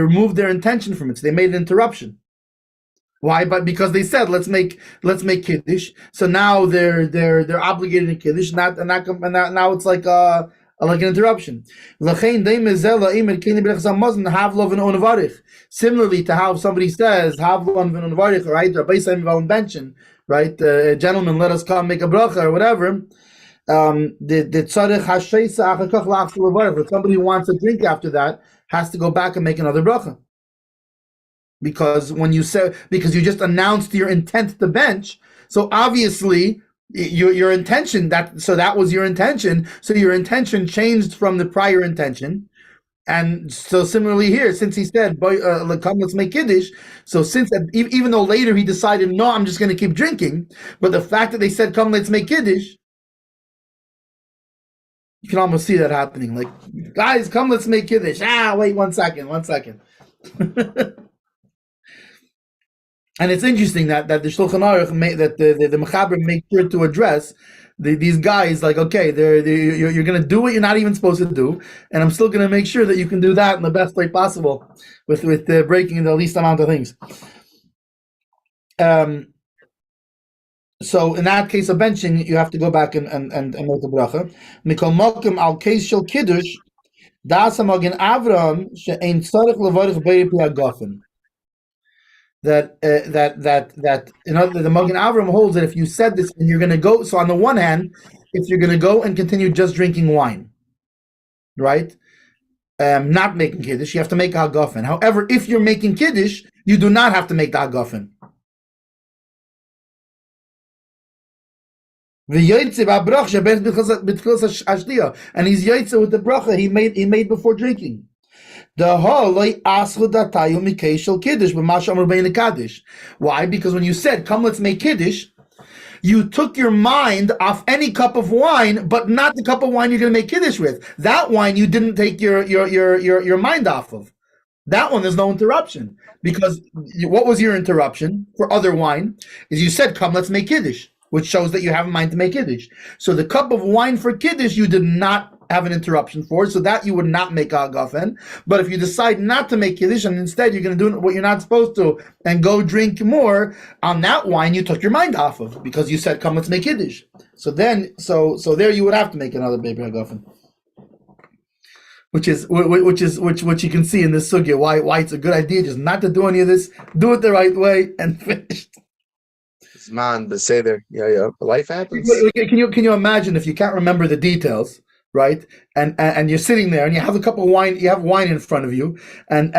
removed their intention from it. So they made an interruption. Why? But because they said let's make kiddush. So now they're obligated in kiddush. Now it's like an interruption. Similarly to how somebody says havlon v'nunvarich, right? Rabbi saying invention, right? Gentlemen, let us come make a bracha or whatever. The tzarich hasheisa achakach la'achshul levarich. Somebody who wants to drink after that has to go back and make another bracha. Because you just announced your intent to bench, so obviously your intention that was your intention. So your intention changed from the prior intention, and so similarly here, since he said, "Come, let's make kiddush." So since even though later he decided, no, I'm just going to keep drinking, but the fact that they said, "Come, let's make kiddush," you can almost see that happening. Like, guys, come, let's make kiddush. Wait one second. And it's interesting that the Shulchan Aruch that the Mechaber made sure to address these guys, like, okay, you're going to do what you're not even supposed to do, and I'm still going to make sure that you can do that in the best way possible with breaking the least amount of things. So in that case of benching, you have to go back and make the bracha. Mikol mokim al case shel kiddush da'asa magen Avram she'ein tzarich levarich beir pri hagafen. That in other, the Magen Avram holds that if you said this and you're going to go, so on the one hand, if you're going to go and continue just drinking wine, right, not making kiddush, you have to make a hagafen. However, if you're making kiddush, you do not have to make the hagafen. And he's yaitze with the bracha he made before drinking. Why? Because when you said, "Come, let's make kiddush," you took your mind off any cup of wine, but not the cup of wine you're going to make kiddush with. That wine you didn't take your mind off of. That one, there's no interruption, because what was your interruption for other wine? Is you said, "Come, let's make kiddush," which shows that you have a mind to make kiddush. So the cup of wine for kiddush you did not have an interruption for, so that you would not make a hagafen. But if you decide not to make kiddush and instead you're going to do what you're not supposed to and go drink more, on that wine you took your mind off of, because you said, "Come, let's make kiddush." So then, so there you would have to make another beir pri hagafen, which you can see in this sugya why it's a good idea just not to do any of this, do it the right way, and finished. Man, but say there, yeah, life happens. Can you imagine if you can't remember the details, right? And you're sitting there and you have a cup of wine, you have wine in front of you, and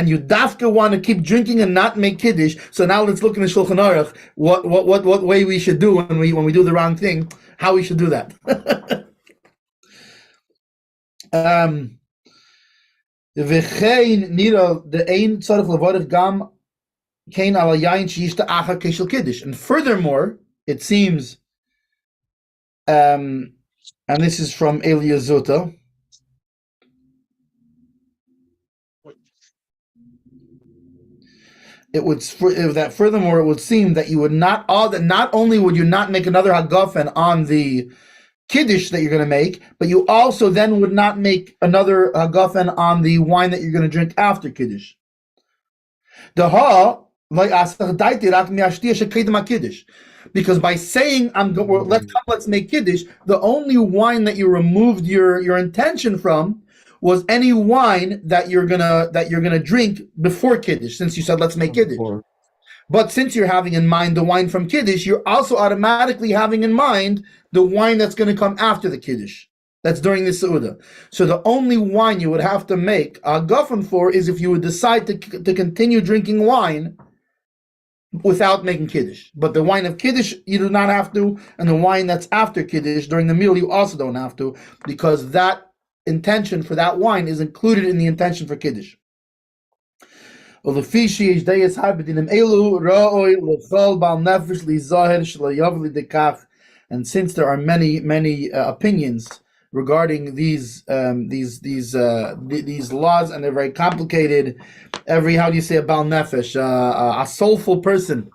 you dafka want to keep drinking and not make kiddush. So now let's look in the Shulchan Aruch what way we should do when we do the wrong thing, how we should do that. V'chein nira the ein tzarich levarich gam kein ala yain sheyishta achar keshel kiddush. And furthermore, it seems, and this is from Eliezer, furthermore, it would seem that you would not only would you not make another hagafen on the kiddush that you're going to make, but you also then would not make another hagafen on the wine that you're going to drink after kiddush. Because by saying let's make kiddush, the only wine that you removed your intention from was any wine that you're gonna drink before kiddush, since you said let's make kiddush. But since you're having in mind the wine from kiddush, you're also automatically having in mind the wine that's going to come after the kiddush. That's during the Seudah. So the only wine you would have to make a guffin for is if you would decide to continue drinking wine without making kiddush. But the wine of kiddush you do not have to, and the wine that's after kiddush during the meal you also don't have to, because that intention for that wine is included in the intention for kiddush. And since there are many opinions regarding these laws, and they're very complicated, how do you say a bal nefesh, a soulful person?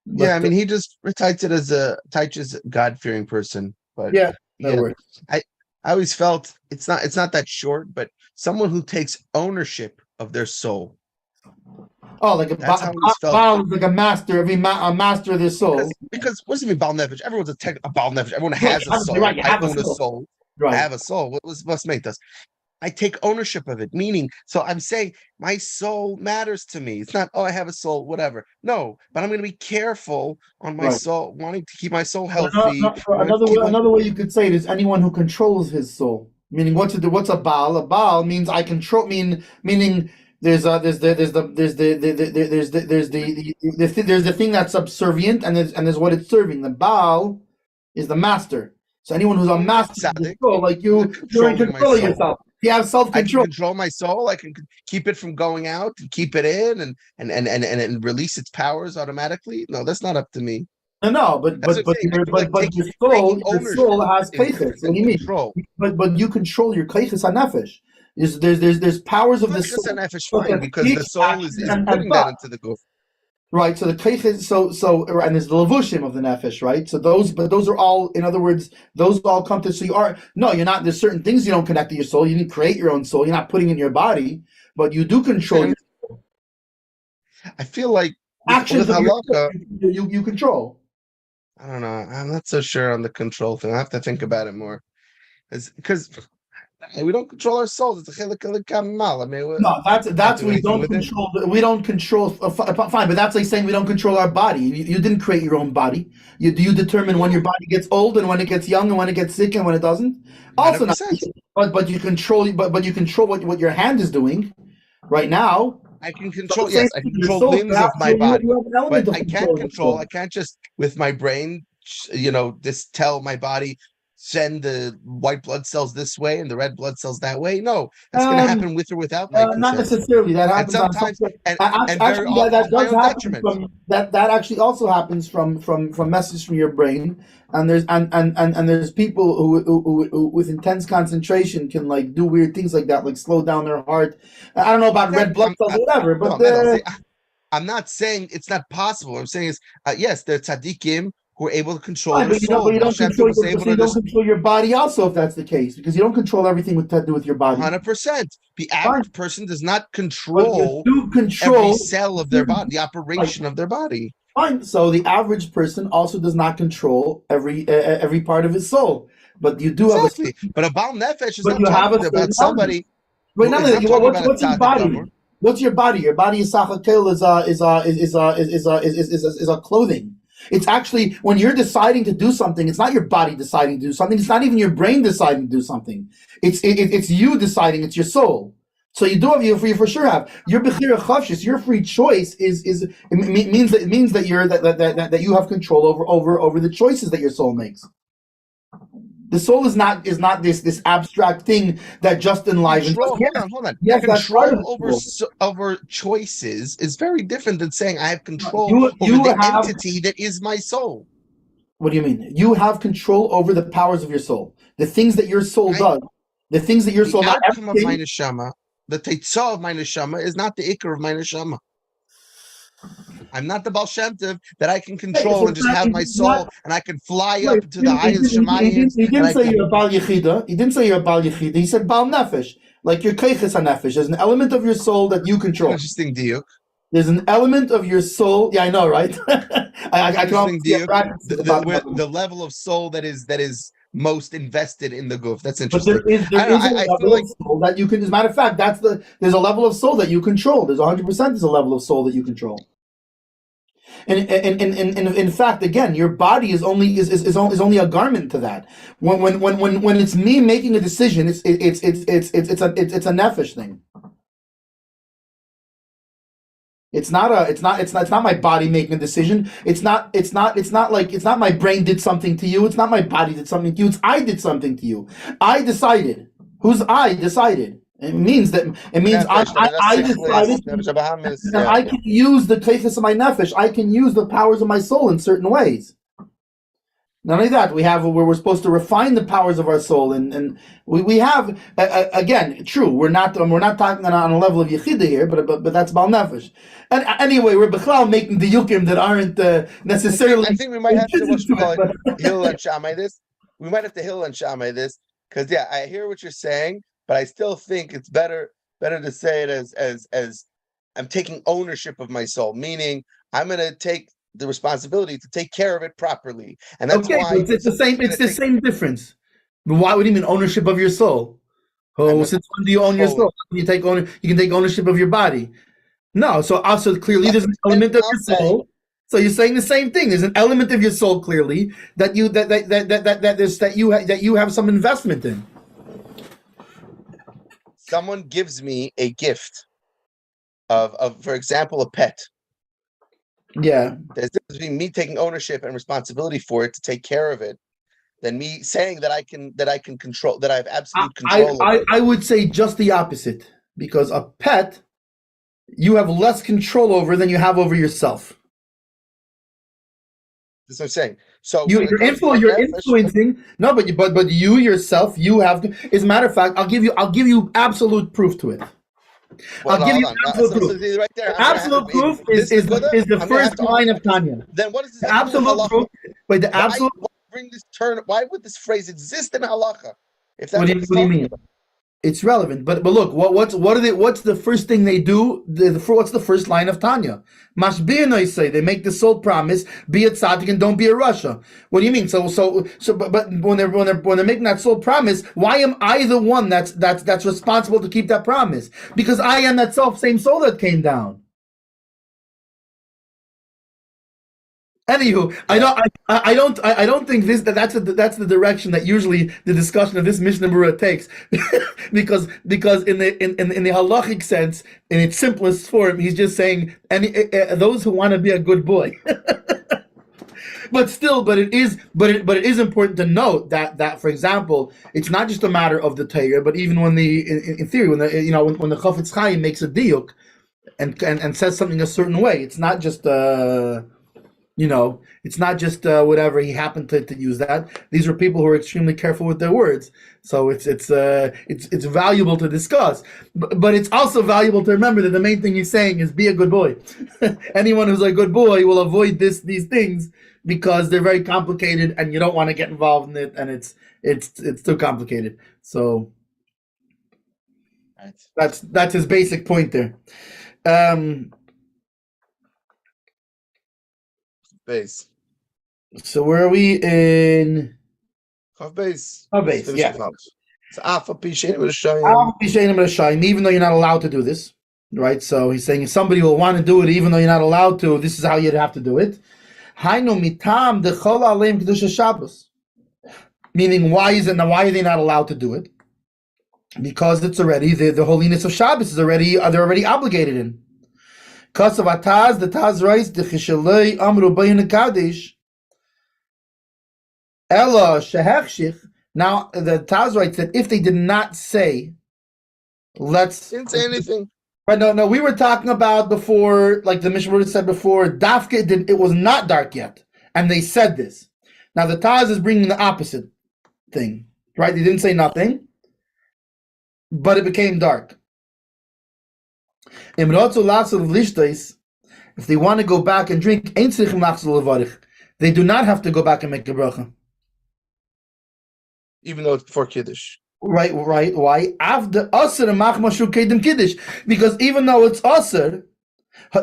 But yeah, I mean, he just recites it as a God-fearing person. But yeah, I always felt it's not that short, but someone who takes ownership of their soul. Oh, like Baal is like a master, a master of their soul. Because what does it mean, Baal Nefesh? Everyone's a Baal Nefesh. Everyone has a soul. Right, I own a soul. Right. I have a soul. What's make this? I take ownership of it, meaning, so I'm saying my soul matters to me. It's not, I have a soul, whatever. No, but I'm going to be careful on my soul, wanting to keep my soul healthy. Another way you could say it is anyone who controls his soul. Meaning, what's a Baal? A Baal means I control. Meaning. There's the thing that's subservient, and there's what it's serving. The Baal is the master. So anyone who's a master of the soul, like you're in control of yourself. You have self-control. I can control my soul. I can keep it from going out, and keep it in, and release its powers automatically. No, that's not up to me. No, but your soul has kaiches. What do you mean? But you control your kaiches hanefesh. There's powers of the soul. Because the soul is putting that into the goof. Right. So the kaiches, and there's the levushim of the nefesh, right? So those are all, in other words, those all come to. So you're not. There's certain things you don't connect to your soul. You didn't create your own soul. You're not putting it in your body, but you do control your soul. I feel like actions of your soul, you control. I don't know. I'm not so sure on the control thing. I have to think about it more, because. We don't control our souls. It's a chelik kamal. I mean, no, that's we don't control. We don't control. Fine, but that's like saying we don't control our body. You didn't create your own body. You determine when your body gets old and when it gets young and when it gets sick and when it doesn't. Also, but you control. But you control what your hand is doing right now. I can control. Yes, I can control limbs of my body, but I can't control. I can't just with my brain, just tell my body. Send the white blood cells this way and the red blood cells that way. No, that's going to happen with or without my consent. Not necessarily. That happens sometimes, and very often that does happen. That actually also happens from messages from your brain. And there's people who with intense concentration can like do weird things like that, like slow down their heart. I don't know about red blood cells, whatever. But I'm not saying it's not possible. I'm saying is yes, they're tzaddikim. Who are able to control their soul. You don't control your body also, if that's the case, because you don't control everything to do with your body. 100%. The average person does not control every cell of their body, the operation of their body. Fine. So the average person also does not control every part of his soul, but you do have But a Baal Nefesh is not talking about somebody. What's your body? What's your body? Your body is sachakel is a clothing. It's actually when you're deciding to do something, it's not your body deciding to do something. It's not even your brain deciding to do something. It's you deciding. It's your soul. So you for sure have your bechira chavshis. Your free choice means that you have control over the choices that your soul makes. The soul is not this abstract thing that just enlivens. Hold on. Yes, control over choices is very different than saying I have control over the entity that is my soul. What do you mean? You have control over the powers of your soul, the things that your soul does, the things that your soul. The outcome of my neshama, the teitzah of my neshama is not the ikar of my neshama. I'm not the Baal Shem Tov that I can control and just have my soul and I can fly Right. up to the highest Shemayim. He didn't say you're a Baal Yechida. He didn't say you're a Baal Yechida. He said Baal Nefesh, like your Keiches HaNefesh. There's an element of your soul that you control. Interesting diuk. There's an element of your soul. Yeah, I know, right? I can almost see the level of soul that is most invested in the goof. That's interesting. But there is a level of soul that you can. As a matter of fact, there's a level of soul that you control. There's 100%. There's a level of soul that you control. And in fact, again, your body is only a garment to that. When it's me making a decision, it's a nefesh thing. It's not my body making a decision. It's not my brain did something to you. It's not my body did something to you. It's I did something to you. I decided. Who's I decided? It means I decided. And I can use the keiches of my nefesh. I can use the powers of my soul in certain ways. Not only that, we have where we're supposed to refine the powers of our soul, and we have again, true. We're not talking on a level of yechida here, but that's Baal Nefesh. And anyway, we're b'chlal making the yukim that aren't necessarily. I think we might have to Hillel and Shammai this. We might have to Hillel and Shammai this because I hear what you're saying, but I still think it's better to say it as I'm taking ownership of my soul, meaning I'm going to take the responsibility to take care of it properly, and that's why it's the same. It's the same difference. But why would you mean ownership of your soul? Oh, since when do you own your soul? You can take ownership of your body. No, so also clearly there's an element of your soul. So you're saying the same thing. There's an element of your soul clearly that you have some investment in. Someone gives me a gift of for example, a pet. Yeah, there's a difference between me taking ownership and responsibility for it to take care of it, than me saying that I can control, that I have absolute control. I would say just the opposite, because a pet you have less control over than you have over yourself. That's what I'm saying. So you're influencing. No, but you yourself, you have. As a matter of fact, I'll give you absolute proof to it. Well, I'll give you absolute proof. So right there, absolute proof is the first line of Tanya. Then what is this? Absolute proof. Wait, the absolute. Why bring this turn? Why would this phrase exist in halacha? If that's what do you mean? It's relevant, but look, what's the first thing they do? What's the first line of Tanya? Mashbir say they make the soul promise, be a tzaddik and don't be a rasha. What do you mean? But when they're making that soul promise, why am I the one that's responsible to keep that promise? Because I am that same soul that came down. Anywho, I don't think that's the direction that usually the discussion of this Mishna Berura takes, because in the halachic sense, in its simplest form, he's just saying those who want to be a good boy. But it is important to note that for example, it's not just a matter of the Torah, but even when in theory when the Chafetz Chaim makes a diuk and says something a certain way, it's not just it's not just whatever he happened to use that. These are people who are extremely careful with their words, so it's valuable to discuss. But it's also valuable to remember that the main thing he's saying is be a good boy. Anyone who's a good boy will avoid these things because they're very complicated, and you don't want to get involved in it, and it's too complicated. So that's his basic point there. Base. So where are we in? Chav base. Chav base, yeah. So alpha pishenim b'shayim. Alpha pishenim b'shayim, even though you're not allowed to do this, right? So he's saying if somebody will want to do it, even though you're not allowed to, this is how you'd have to do it. Hainu mitam dechol aleim kedusha Shabbos. Meaning, why are they not allowed to do it? Because it's already the holiness of Shabbos they're already obligated in. Because of Ataz, the Taz writes, the Chishalei Amru Bayin Kadesh, Ella Shehechshich. Now the Taz writes that if they did not say, didn't say anything. But no, we were talking about before, like the Mishna said before, Dafka it was not dark yet, and they said this. Now the Taz is bringing the opposite thing, right? They didn't say nothing, but it became dark. If they want to go back and drink, they do not have to go back and make a bracha. Even though it's before Kiddush. Right. Why? After Asr machmashu kedim Kiddush. Because even though it's Asr, the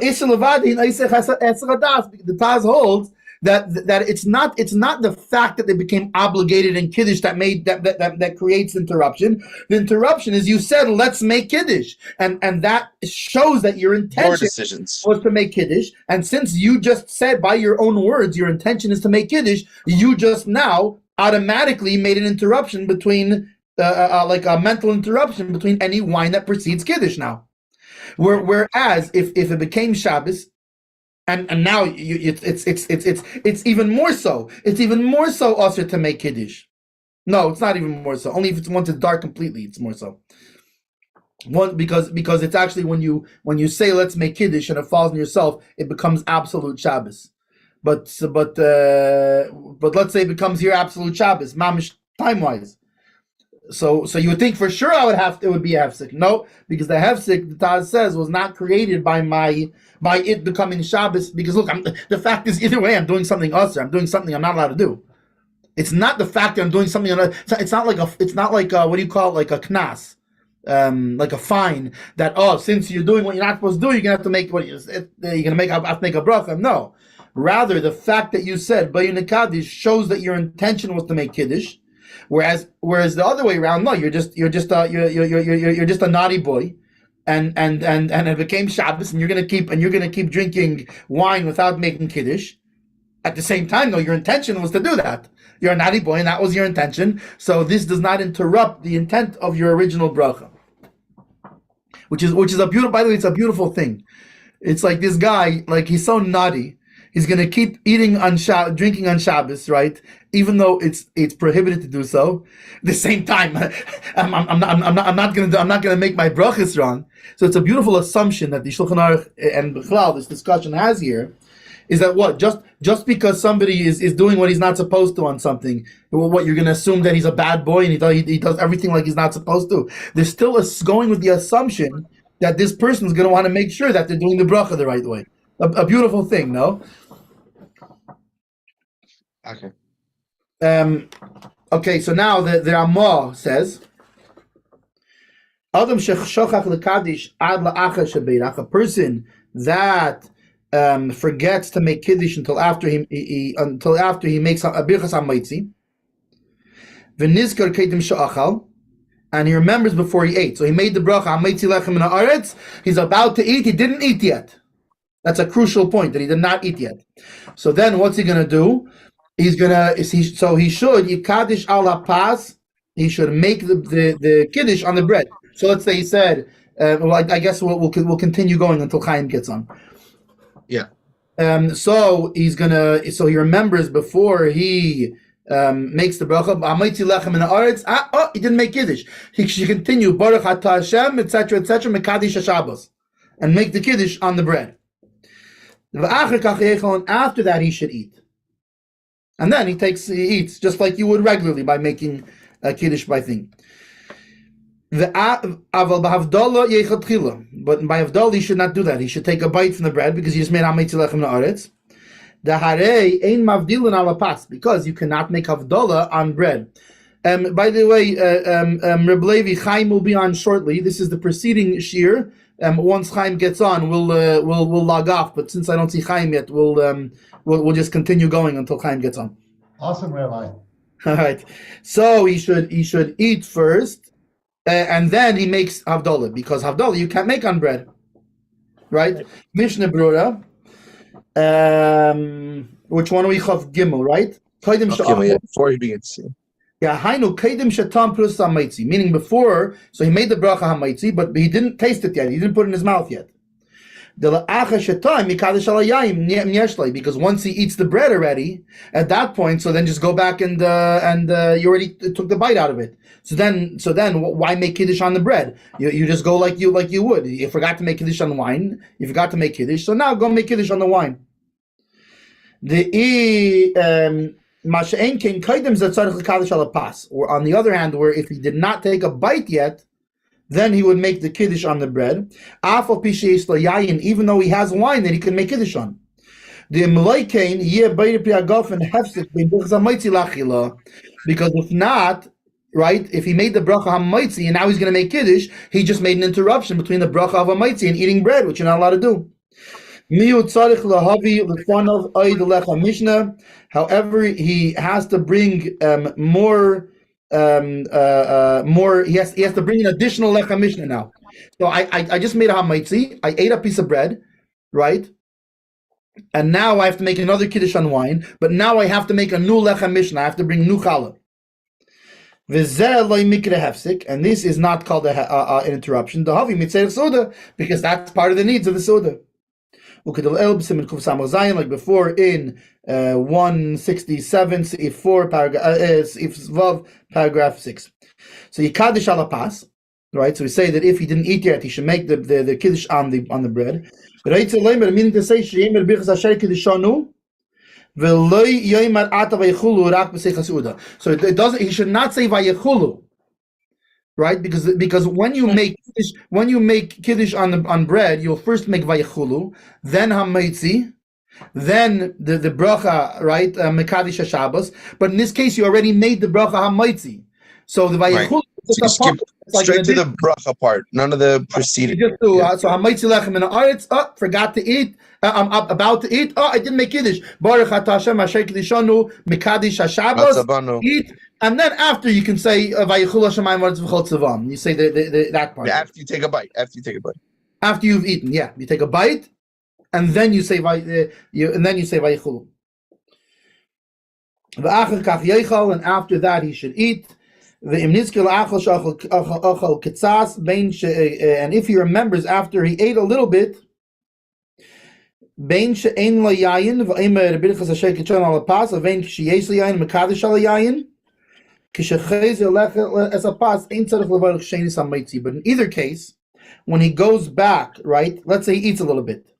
Taz holds that it's not the fact that they became obligated in Kiddush that creates interruption. The interruption is you said let's make Kiddush, and that shows that your intention was to make Kiddush. And since you just said by your own words your intention is to make Kiddush, you just now automatically made an interruption between like a mental interruption between any wine that precedes Kiddush now. Whereas if it became Shabbos, and now it's even more so. It's even more so also to make Kiddush. No, it's not even more so. Only if it's once it's dark completely, it's more so. Because it's actually when you say let's make Kiddush and it falls on yourself, it becomes absolute Shabbos. But let's say it becomes here absolute Shabbos, mamish time wise. So you would think for sure it would be a hefsek. No, because the hefsek, the Taz says, was not created by it becoming Shabbos. Because look, the fact is either way, I'm doing something usher. I'm doing something I'm not allowed to do. It's not the fact that I'm doing something. It's not like what do you call it, like a knas, like a fine. That since you're doing what you're not supposed to do, you're gonna have to make have to make a bracha. No, rather the fact that you said Bayin Kaddish shows that your intention was to make Kiddush. Whereas the other way around, no, you're just a naughty boy, and it became Shabbos, and you're gonna keep drinking wine without making Kiddush. At the same time, though, your intention was to do that. You're a naughty boy, and that was your intention. So this does not interrupt the intent of your original bracha, which is a beautiful. By the way, it's a beautiful thing. It's like this guy, like he's so naughty. He's gonna keep drinking on Shabbos, right? Even though it's prohibited to do so. At the same time, I'm not gonna make my brachas wrong. So it's a beautiful assumption that the Shulchan Aruch and Bechlal, this discussion has here, is that what just because somebody is doing what he's not supposed to on something, what you're gonna assume that he's a bad boy and he does everything like he's not supposed to. There's still going with the assumption that this person's gonna want to make sure that they're doing the bracha the right way. A beautiful thing, no? Okay. Okay, so now the Ramah says, Adam shechshachach lekadish ad la'achar shebeirach, a person that forgets to make Kiddush until after he makes a birchas hamaitzi, v'nizkar kedim she'achal, and he remembers before he ate. So he made the bracha hamaitzi lechem min haaretz, he's about to eat, he didn't eat yet. That's a crucial point, that he did not eat yet. So then what's he going to do? He should yikadish al hapaz. He should make the kiddush on the bread. So let's say he said, I guess we'll continue going until Chaim gets on. Yeah. So he remembers before he makes the bracha. Amaitzi lechem in the aretz. He didn't make kiddush. He should continue baruch atah Hashem, etc., mekadish Shabbos, and make the kiddush on the bread. After that, he should eat. And then he eats just like you would regularly by making a kiddush by thing. But by Havdalah, he should not do that. He should take a bite from the bread because he just made Ametzi Lechem Na'aretz. Because you cannot make Havdalah on bread. By the way, Reb Levi Chaim will be on shortly. This is the preceding shir. Once Chaim gets on, we'll log off. But since I don't see Chaim yet, we'll just continue going until Chaim gets on. Awesome, Rabbi. All right. So he should eat first, and then he makes Havdalah, because Havdalah you can't make on bread, right? Mishna Berura. Which one are we have? Gimel, right? Before he begins. Yeah, Hainu Kedim Shatam plus Hamaitzi, meaning before, so he made the bracha Hamaitzi, but he didn't taste it yet. He didn't put it in his mouth yet. Because once he eats the bread already, at that point, so then just go back and you already took the bite out of it. So then, why make kiddush on the bread? You just go like you would. You forgot to make kiddush on the wine. You forgot to make kiddush. So now go make kiddush on the wine. Or on the other hand, where if he did not take a bite yet, then he would make the kiddush on the bread. Even though he has wine that he can make kiddush on. Because if not, right, if he made the bracha hamaitzi and now he's going to make kiddush, he just made an interruption between the bracha of hamaitzi and eating bread, which you're not allowed to do. However, he has to bring more. He has to bring an additional lechem Mishna now. So I just made a hamaitzi. I ate a piece of bread, right? And now I have to make another kiddush on wine. But now I have to make a new lechem Mishna. I have to bring new challah. And this is not called an interruption. Because that's part of the needs of the soda. Like before in 167, Seif 4, paragraph 6. So Yikadish ala pas, right? So we say that if he didn't eat yet, he should make the kiddush on the bread. But meaning to say so it doesn't. He should not say vayechulu, right? Because when you make kiddush on bread, you'll first make vayechulu, then hamaitzi, then the bracha, right? Mekadesh Shabbos. But in this case, you already made the bracha hamaitzi. So the vayechulu. Right. So you skip straight to the bracha part, none of the preceding. So hamaitzi lechem in the aretz. Forgot to eat. I'm about to eat. I didn't make kiddush. Baruch atah Hashem asher kiddishanu mekadesh Shabbos. Eat, and then after you can say vayechul Hashemayim v'aretz v'chol tzavam. You say that part. Yeah, after you take a bite. After you've eaten, yeah, you take a bite, and then you say vayechul. V'achar kach yechal, and after that he should eat. And if he remembers after he ate a little bit, and if but in either case, when he goes back, right, let's say he eats a little bit,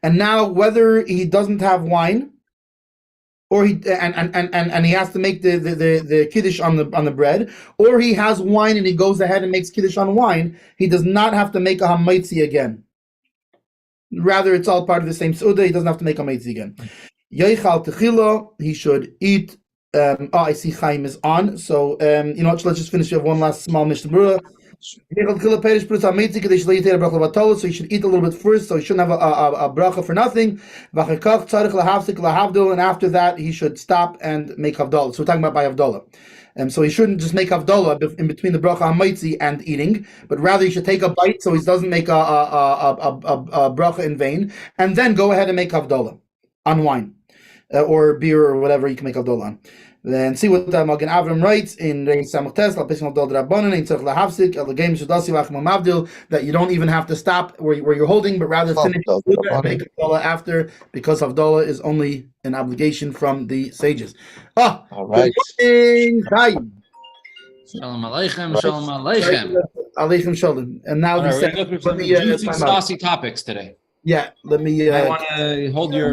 and now whether he doesn't have wine, or he and he has to make the kiddush on the bread, or he has wine and he goes ahead and makes kiddush on wine, he does not have to make a hamaitzi again. Rather, it's all part of the same suda. He doesn't have to make a hamaitzi again. Yoichal techila, he should eat. I see Chaim is on, so let's just finish. We have one last small Mishna Berura. So he should eat a little bit first, so he shouldn't have a bracha for nothing. And after that, he should stop and make havdalah. So we're talking about by havdalah. So he shouldn't just make havdalah in between the bracha hamaitzi and eating, but rather he should take a bite so he doesn't make a bracha in vain, and then go ahead and make havdalah on wine or beer or whatever you can make havdalah on. Then see what Magen Avram writes in Reis Samachtes that you don't even have to stop where you're holding, but rather finish and make Havdalah after, because Havdalah is only an obligation from the sages. All right. Good morning, Shalom Aleichem, Shalom Aleichem. Aleichem Shalom. And now we're going to go through some juicy, saucy topics today. Yeah, let me. I want to hold your.